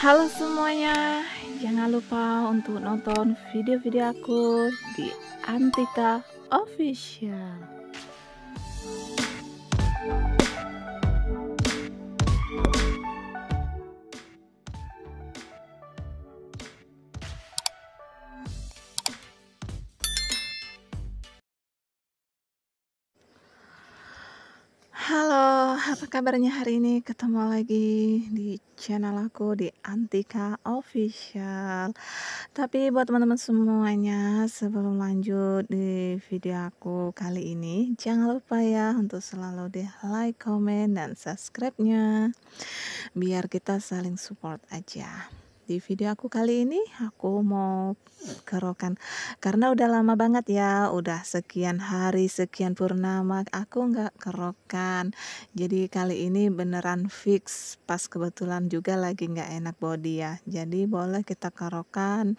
Halo semuanya, jangan lupa untuk nonton video-video aku di Antika Official. Halo, apa kabarnya hari ini? Ketemu lagi di channel aku di Antika Official. Tapi buat teman-teman semuanya, sebelum lanjut di video aku kali ini, jangan lupa ya untuk selalu di like, comment, dan subscribe-nya, biar kita saling support aja. Di video aku kali ini aku mau kerokan karena udah lama banget ya, udah sekian hari sekian purnama aku nggak kerokan. Jadi kali ini beneran fix, pas kebetulan juga lagi nggak enak body ya, jadi boleh kita kerokan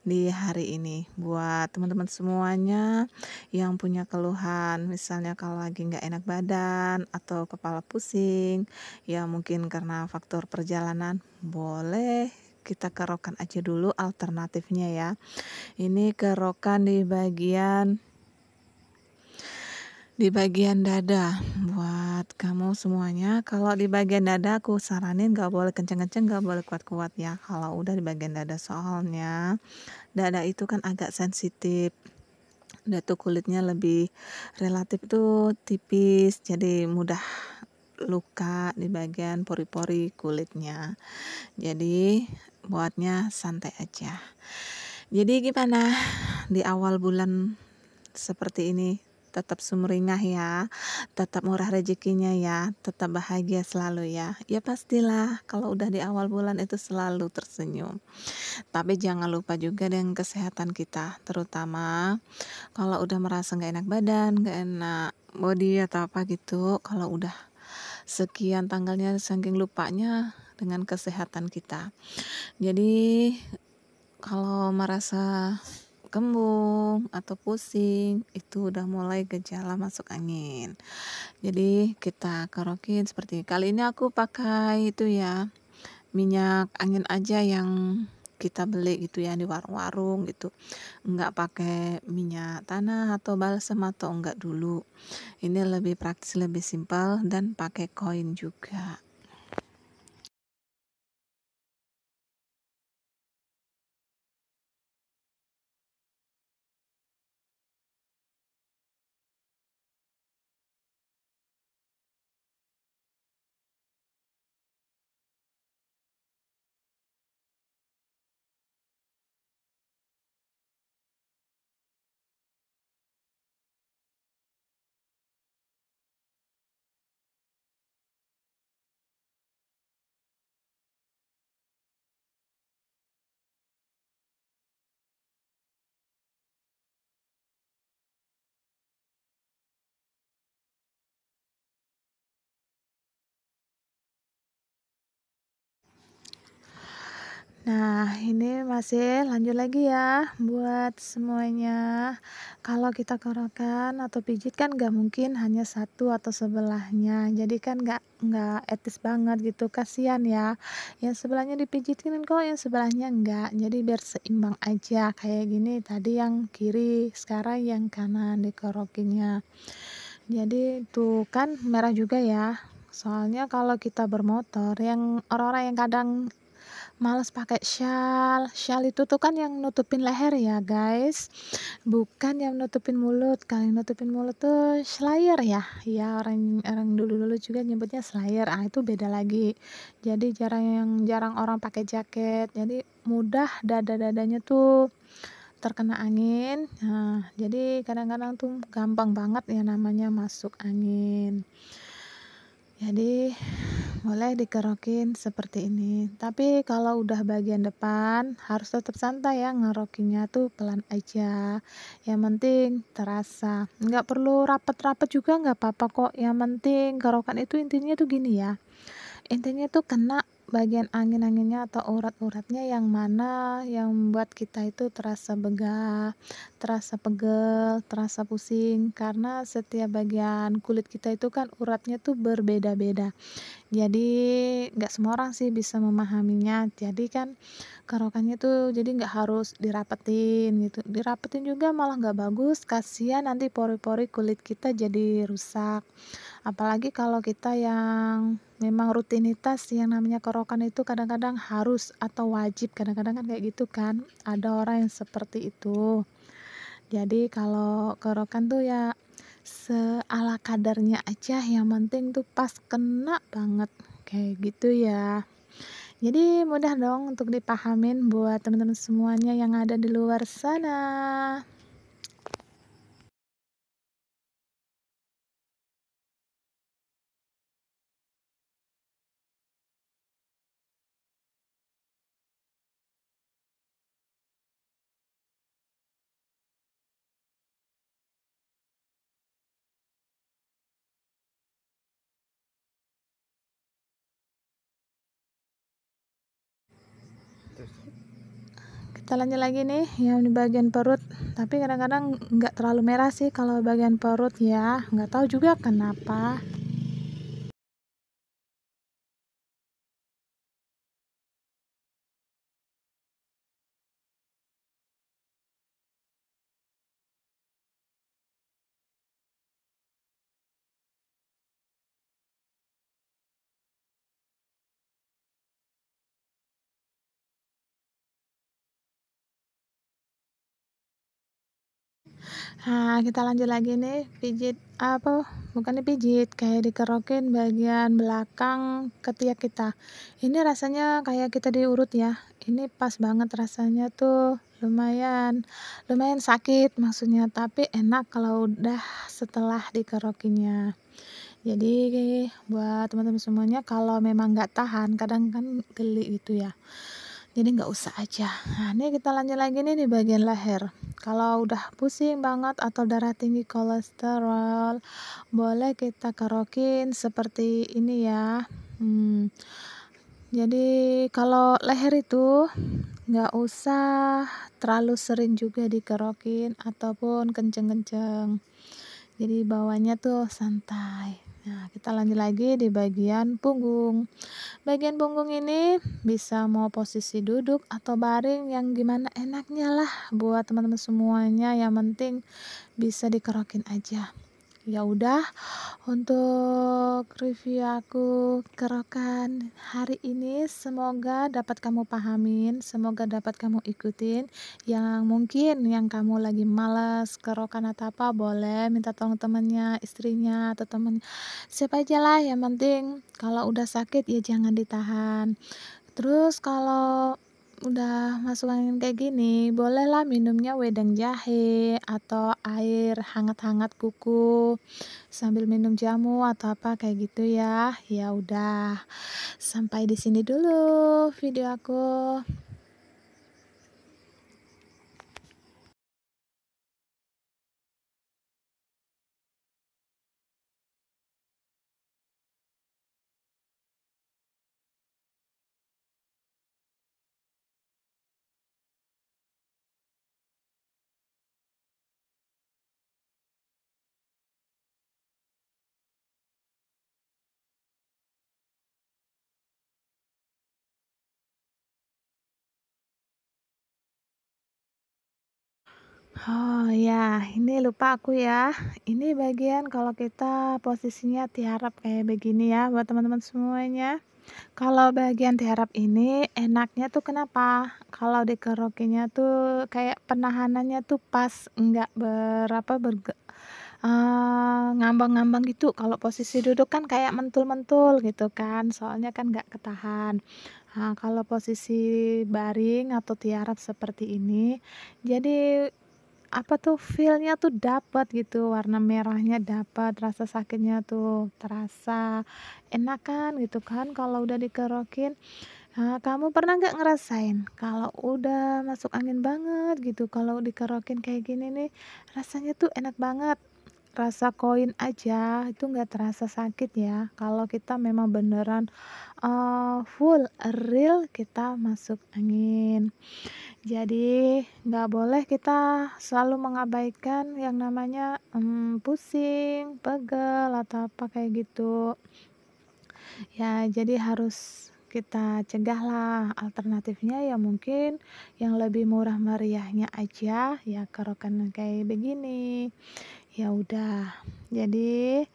di hari ini. Buat teman-teman semuanya yang punya keluhan, misalnya kalau lagi nggak enak badan atau kepala pusing ya, mungkin karena faktor perjalanan, boleh kita kerokan aja dulu alternatifnya ya. Ini kerokan di bagian dada. Buat kamu semuanya, kalau di bagian dada aku saranin gak boleh kenceng-kenceng, gak boleh kuat-kuat ya kalau udah di bagian dada, soalnya dada itu kan agak sensitif. Udah tuh kulitnya lebih relatif tuh tipis, jadi mudah luka di bagian pori-pori kulitnya. Jadi buatnya santai aja. Jadi gimana di awal bulan seperti ini? Tetap sumringah ya, tetap murah rezekinya ya, tetap bahagia selalu ya. Ya pastilah kalau udah di awal bulan itu selalu tersenyum. Tapi jangan lupa juga dengan kesehatan kita, terutama kalau udah merasa gak enak badan, gak enak body atau apa gitu. Kalau udah sekian tanggalnya saking lupanya dengan kesehatan kita. Jadi kalau merasa kembung atau pusing, itu udah mulai gejala masuk angin. Jadi kita kerokin seperti kali ini aku pakai itu ya, minyak angin aja yang kita beli gitu ya di warung-warung gitu, enggak pakai minyak tanah atau balsam atau enggak dulu. Ini lebih praktis, lebih simpel, dan pakai koin juga. Nah, ini masih lanjut lagi ya buat semuanya. Kalau kita kerokan atau pijit kan gak mungkin hanya satu atau sebelahnya. Jadi kan gak etis banget gitu, kasihan ya. Yang sebelahnya dipijitin kok yang sebelahnya enggak. Jadi biar seimbang aja kayak gini, tadi yang kiri, sekarang yang kanan dikerokinnya. Jadi tuh kan merah juga ya. Soalnya kalau kita bermotor, yang orang-orang yang kadang males pakai syal itu tuh kan yang nutupin leher ya guys, bukan yang nutupin mulut. Kalau yang nutupin mulut tuh slayer ya, ya orang dulu juga nyebutnya slayer. Itu beda lagi. Jadi jarang orang pakai jaket, jadi mudah dada-dadanya tuh terkena angin. Nah, jadi kadang-kadang tuh gampang banget ya namanya masuk angin. Jadi boleh dikerokin seperti ini. Tapi kalau udah bagian depan harus tetap santai ya, ngerokinnya tuh pelan aja. Yang penting terasa. Nggak perlu rapet-rapet juga nggak apa-apa kok. Yang penting kerokan itu intinya tuh gini ya. Intinya tuh kena bagian angin-anginnya atau urat-uratnya yang mana yang membuat kita itu terasa begah, terasa pegel, terasa pusing, karena setiap bagian kulit kita itu kan uratnya tuh berbeda-beda. Jadi nggak semua orang sih bisa memahaminya. Jadi kan kerokannya tuh jadi nggak harus dirapetin gitu. Dirapetin juga malah nggak bagus, kasihan nanti pori-pori kulit kita jadi rusak. Apalagi kalau kita yang memang rutinitas yang namanya kerokan itu kadang-kadang harus atau wajib, kadang-kadang kan kayak gitu kan. Ada orang yang seperti itu. Jadi kalau kerokan tuh ya seala kadarnya aja, yang penting tuh pas kena banget, kayak gitu ya. Jadi mudah dong untuk dipahamin buat teman-teman semuanya yang ada di luar sana. Kita lanjut lagi nih yang di bagian perut, tapi kadang-kadang nggak terlalu merah sih kalau bagian perut ya, nggak tahu juga kenapa. Nah, kita lanjut lagi nih, pijit apa, bukan dipijit, kayak dikerokin bagian belakang ketiak kita. Ini rasanya kayak kita diurut ya. Ini pas banget rasanya tuh, lumayan lumayan sakit maksudnya, tapi enak kalau udah setelah dikerokinya. Jadi buat teman-teman semuanya kalau memang nggak tahan, kadang kan geli gitu ya. Jadi nggak usah aja. Nah, ini kita lanjut lagi nih di bagian leher. Kalau udah pusing banget atau darah tinggi kolesterol, boleh kita kerokin seperti ini ya. Hmm, jadi kalau leher itu nggak usah terlalu sering juga dikerokin ataupun kenceng-kenceng. Jadi bawahnya tuh santai. Nah, kita lanjut lagi di bagian punggung. Bagian punggung ini bisa mau posisi duduk atau baring yang gimana enaknya lah buat teman-teman semuanya, yang penting bisa dikerokin aja. Ya udah, untuk review aku kerokan hari ini semoga dapat kamu pahamin, semoga dapat kamu ikutin. Yang mungkin yang kamu lagi malas kerokan atau apa, boleh minta tolong temannya, istrinya atau temen siapa aja lah, yang penting kalau udah sakit ya jangan ditahan. Terus kalau udah masuk angin kayak gini, bolehlah minumnya wedang jahe atau air hangat-hangat kuku sambil minum jamu atau apa kayak gitu ya. Ya udah, sampai di sini dulu video aku. Oh ya, ini lupa aku ya. Ini bagian kalau kita posisinya tiarap kayak begini ya buat teman-teman semuanya. Kalau bagian tiarap ini enaknya tuh kenapa? Kalau dikerokinya tuh kayak penahanannya tuh pas, enggak ngambang-ngambang gitu. Kalau posisi duduk kan kayak mentul-mentul gitu kan, soalnya kan nggak ketahan. Nah, kalau posisi baring atau tiarap seperti ini, jadi apa tuh, feel-nya tuh dapat gitu, warna merahnya dapat, rasa sakitnya tuh terasa, enak kan gitu kan kalau udah dikerokin. Nah, kamu pernah nggak ngerasain kalau udah masuk angin banget gitu, kalau dikerokin kayak gini nih, rasanya tuh enak banget. rasa koin aja itu nggak terasa sakit ya, kalau kita memang beneran, full real kita masuk angin. Jadi nggak boleh kita selalu mengabaikan yang namanya, pusing, pegel, atau apa kayak gitu. Ya, jadi harus kita cegahlah, alternatifnya ya mungkin yang lebih murah meriahnya aja, ya kerokan kayak begini. Ya udah, jadi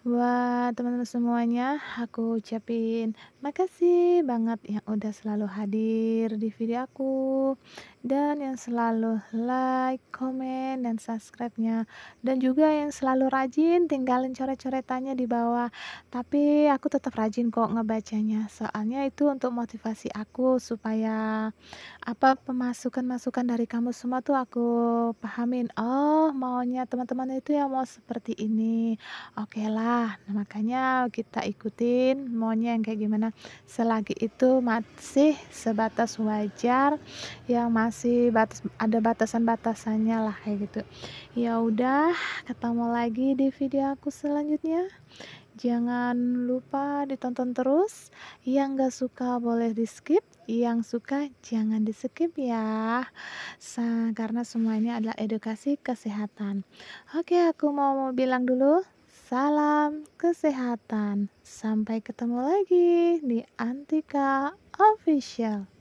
buat teman-teman semuanya, aku ucapin makasih banget yang udah selalu hadir di video aku, dan yang selalu like, komen, dan subscribe-nya, dan juga yang selalu rajin tinggalin coret-coretannya di bawah. Tapi aku tetap rajin kok ngebacanya, soalnya itu untuk motivasi aku supaya apa, pemasukan-masukan dari kamu semua tuh aku pahamin, oh maunya teman-teman itu ya mau seperti ini. Oke lah, nah makanya kita ikutin maunya yang kayak gimana, selagi itu masih sebatas wajar, yang masih ada batasan-batasannya lah kayak gitu. Ya udah, ketemu lagi di video aku selanjutnya. Jangan lupa ditonton terus, yang gak suka boleh di-skip, yang suka jangan di-skip ya. Karena semua ini adalah edukasi kesehatan. Oke, aku mau bilang dulu, salam kesehatan. Sampai ketemu lagi di Antika Official.